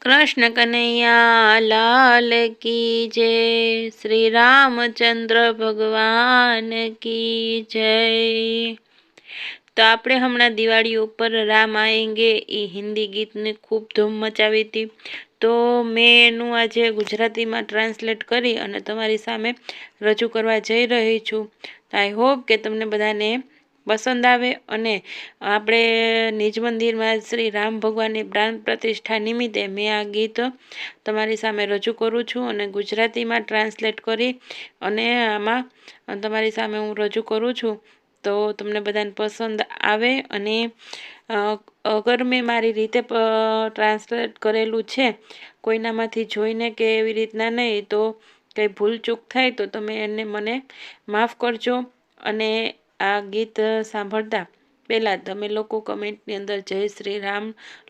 कृष्ण कन्हैया लाल की जय। श्री रामचंद्र भगवान की जय। तो આપણે હમણાં દિવાળી ઉપર રામ આएंगे એ હિન્દી ગીતને ખૂબ ધૂમ મચાવી હતી। તો મેં એનું આજે ગુજરાતીમાં ટ્રાન્સલેટ કરી અને તમારી સામે રજૂ કરવા જઈ રહી છું। તો આઈ હોપ કે તમને બધાને પસંદ આવે। અને આપણે નિજ મંદિરમાં શ્રી રામ ભગવાનની પ્રાણ પ્રતિષ્ઠા નિમિત્તે મેં આ ગીત તમારી સામે રજૂ કરું છું અને ગુજરાતીમાં ટ્રાન્સલેટ કરી અને આમાં તમારી સામે હું રજૂ કરું છું। તો તમને બધાને પસંદ આવે। અને અગર મેં મારી રીતે ટ્રાન્સલેટ કરેલું છે, કોઈનામાંથી જોઈને કે એવી રીતના નહીં, તો કંઈ ભૂલચૂક થાય તો તમે એને મને માફ કરજો। અને આ ગીત સાંભળતા પહેલાં તમે લોકો કમેન્ટની અંદર જય શ્રી રામ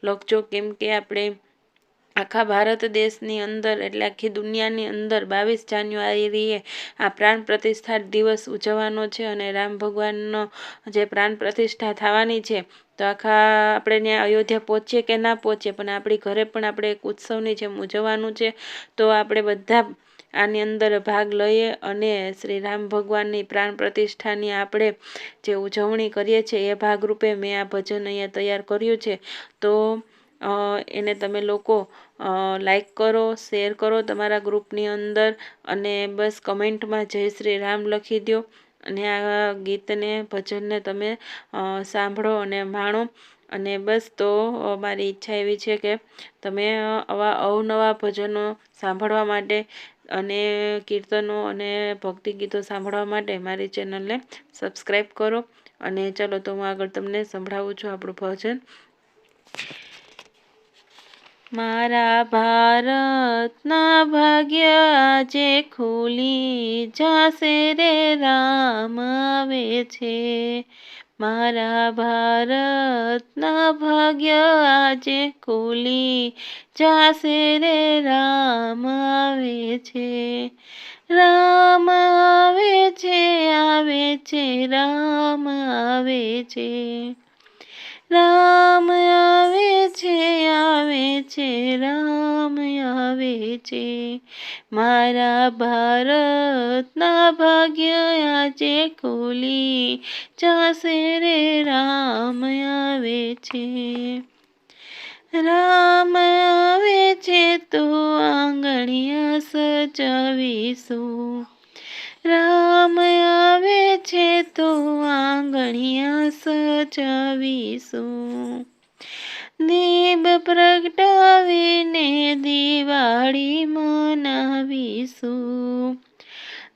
લખજો, કેમ કે આપણે આખા ભારત દેશની અંદર એટલે આખી દુનિયાની અંદર 22 જાન્યુઆરીએ આ પ્રાણ પ્રતિષ્ઠા દિવસ ઉજવવાનો છે અને રામ ભગવાનનો જે પ્રાણ પ્રતિષ્ઠા થવાની છે। તો આખા આપણે ત્યાં અયોધ્યા પહોંચીએ કે ના પહોંચીએ, પણ આપણી ઘરે પણ આપણે એક ઉત્સવની જેમ ઉજવવાનું છે। તો આપણે બધા આની અંદર ભાગ લઈએ અને શ્રી રામ ભગવાનની પ્રાણ પ્રતિષ્ઠાની આપણે જે ઉજવણી કરીએ છીએ એ ભાગરૂપે મેં આ ભજન અહીંયા તૈયાર કર્યું છે। તો એને તમે લોકો લાઈક કરો, શેર કરો તમારા ગ્રુપની અંદર અને બસ કમેન્ટમાં જય શ્રી રામ લખી દો। અને આ ગીતને ભજનને તમે સાંભળો અને માણો। અને બસ તો મારી ઈચ્છા એવી છે કે તમે આવા અવનવા ભજનો સાંભળવા માટે અને કીર્તનો અને ભક્તિ ગીતો સાંભળવા માટે મારી ચેનલને સબસ્ક્રાઈબ કરો। અને ચલો તો હું આગળ તમને સંભળાવું છું આપણું ભજન। મારા ભારતના ભાગ્ય આજે ખુલી જાશે રે રામ આવે છે। મારા ભારતના ભાગ્ય આજે ખુલી જાશે રે રામ આવે છે। રામ આવે છે, આવે છે, રામ આવે છે। રામ આવે છે, આવે છે, રામ આવે છે। મારા ભારતના ભાગ્ય આજે ખુલી જાશે રે રામ આવે છે। રામ આવે છે તો આંગણિયા સજાવીશું। રામ આવે છે તો આંગણિયા સજાવીશું। દીપ પ્રગટાવીને દિવાળી મનાવીશું।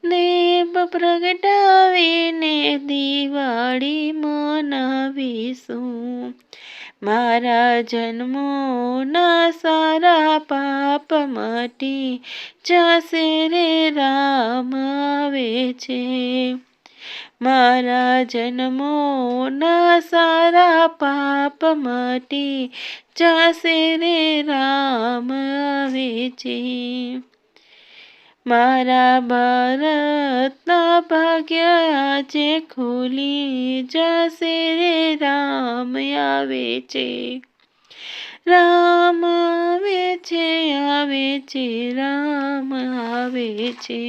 દીપ પ્રગટાવીને દિવાળી મનાવીશું। મારા જન્મોના સારા પાપ મટી જાશે રે રામ આવે છે। મારા જન્મોના સારા પાપ મટી જાશે રે રામ આવે છે। મારા ભારતના ભાગ્ય આજે ખુલી જાશે રે રામ આવે છે। રામ આવે છે, આવે છે, રામ આવે છે।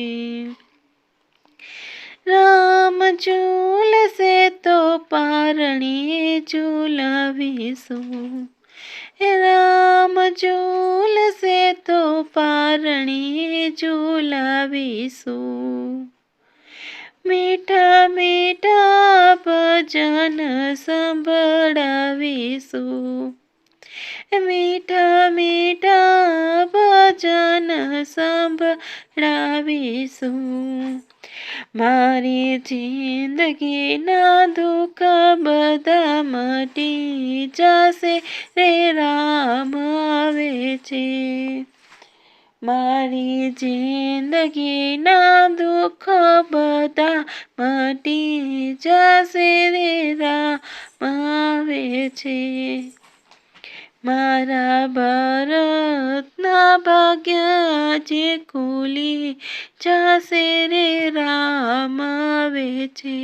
રામ ઝૂલશે તો પારણીએ ઝૂલાવીશું। રામ ઝૂલશે તો પારણીએ ઝૂલાવીશું। મીઠા મીઠા ભજન સંભળાવીશું। મીઠા મીઠા ભજન સંભળાવીશું। મારી જિંદગીના દુઃખ બધા મટી જાશે રે રામ આવે છે। મારી જિંદગીના દુઃખ બધા મટી જાશે રે રામ આવે છે। મારા ભારતના ભાગ્ય આજે ખુલી જાશે રે રામ આવે છે।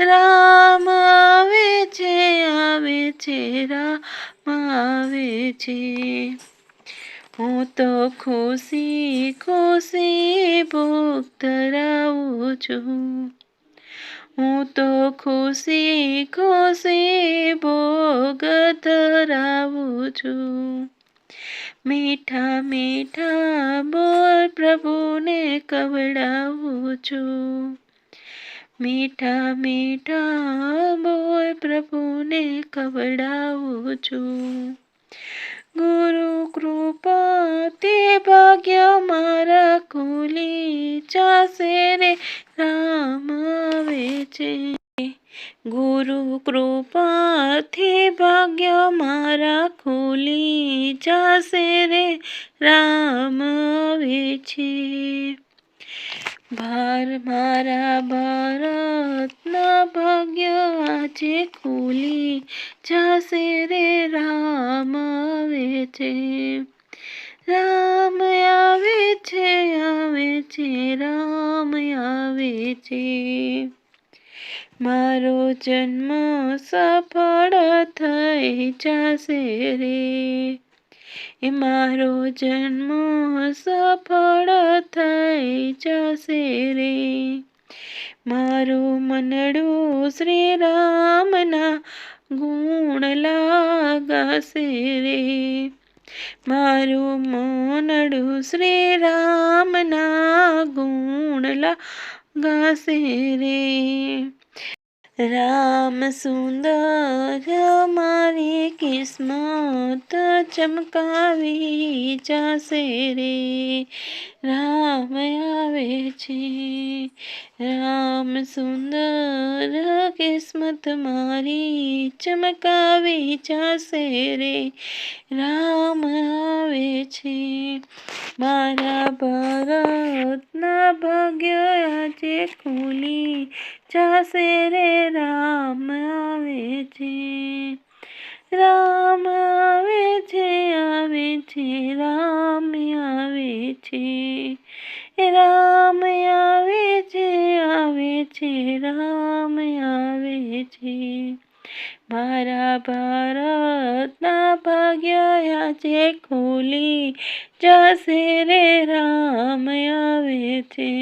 રામ આવે છે, આવે છે, રામ આવે છે। હું તો ખુશી ખુશી ભોગ ધરાવું છું, હું તો ખુશી ખુશી ભોગ ધરાવું છું। મીઠા મીઠા બોલ પ્રભુને કવડાવું છું, મીઠા મીઠા બોલ પ્રભુને કવડાવું છું। ગુરુ કૃપા તે ભાગ્ય મારા ખુલી જશે રે રામ આવે છે, ગુરુ કૃપાથી ભાગ્ય મારા ખુલી જશે રે રામ આવે છે। ભાર મારા ભારતના ભાગ્ય આજે ખુલી જશે રે રામ આવે છે, રામ આવે છે આવે છે રામ આવે છે। મારો જન્મ સફળ થઈ જશે રે, એ મારો જન્મ સફળ થઈ જશે રે। મારું મનડું શ્રી રામના ગુણ લાગશે રે, મારું મનડું શ્રી રામના ગુણ લાગશે રે। રામ સુંદર મારી કિસ્મત ચમકાવી જશે રે, રામ આવે છે, રામ સુંદર કિસ્મત મારી ચમકાવી જશે રે રામ આવે છે। મારા ભારતના ભાગ્ય આજે ખુલી જશે રે રામ આવે છે, રામ આવે છે આવે છે રામ આવે છે, રામ આવે છે આવે છે રામ આવે છે। મારા ભારતના ભાગ્ય આજે ખુલી જશે રે રામ આવે છે।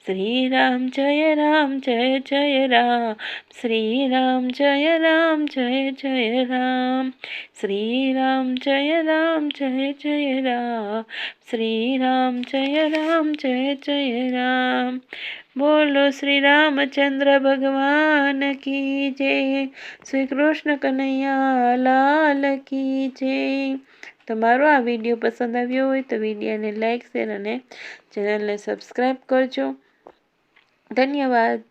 શ્રી રામ જય રામ જય જય રામ, શ્રી રામ જય રામ જય જય રામ, શ્રી રામ જય રામ જય જય રામ, શ્રી રામ જય રામ જય જય રામ। બોલો શ્રી રામચંદ્ર ભગવાન કી જય, શ્રી કૃષ્ણ કનૈયા લાલ કી જય। તમારો આ વિડીયો પસંદ આવ્યો હોય તો વિડીયોને લાઈક શેર અને ચેનલને સબસ્ક્રાઈબ કરજો। ધન્યવાદ।